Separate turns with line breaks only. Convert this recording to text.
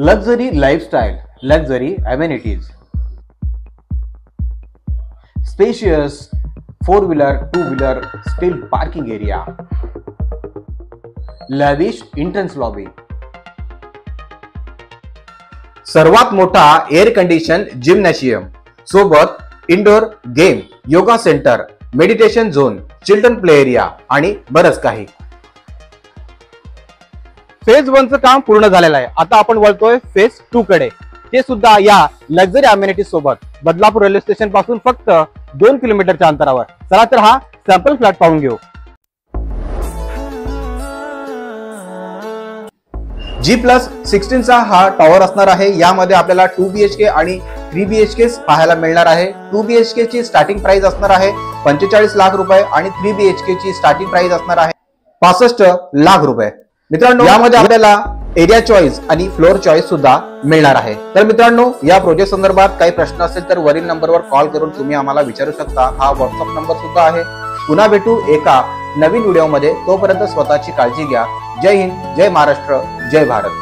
Luxury lifestyle, luxury amenities, spacious 4-wheeler, 2-wheeler still parking area, lavish entrance lobby, सर्वात मोठा air condition gymnasium सोबत indoor game, yoga centre, meditation zone, children play area आणि बरंच काही. Phase 1 चं काम पूर्ण झालेलं आहे. आता आपण वळतोय फेज 2 कडे, ते सुद्धा या लक्झरी अमेनिटीज सोबत बदलापूर रेल्वे स्टेशन पासून फक्त 2 किलोमीटरच्या अंतरावर. चला तर हा सॅम्पल फ्लॅट पाहून घेऊ. G+16 चा हा टॉवर असणार आहे. यामध्ये आपल्याला 2 BHK आणि 3 BHK पाहायला मिळणार आहे. 2 BHK ची स्टार्टिंग प्राइस असणार आहे 45 लाख रुपये आणि 3 BHK ची स्टार्टिंग प्राइस असणार आहे 65 लाख रुपये. मित्रांनो, यामध्ये आपल्याला एरिया चॉईस आणि फ्लोअर चॉईस सुद्धा मिळणार आहे. तर मित्रांनो, या प्रोजेक्ट संदर्भात काही प्रश्न असेल तर वरील नंबरवर कॉल करून तुम्ही आम्हाला विचारू शकता. हा व्हॉट्सअप नंबर सुद्धा आहे. पुन्हा भेटू एका नवीन व्हिडिओमध्ये. तोपर्यंत स्वतःची काळजी घ्या. जय हिंद, जय महाराष्ट्र, जय भारत.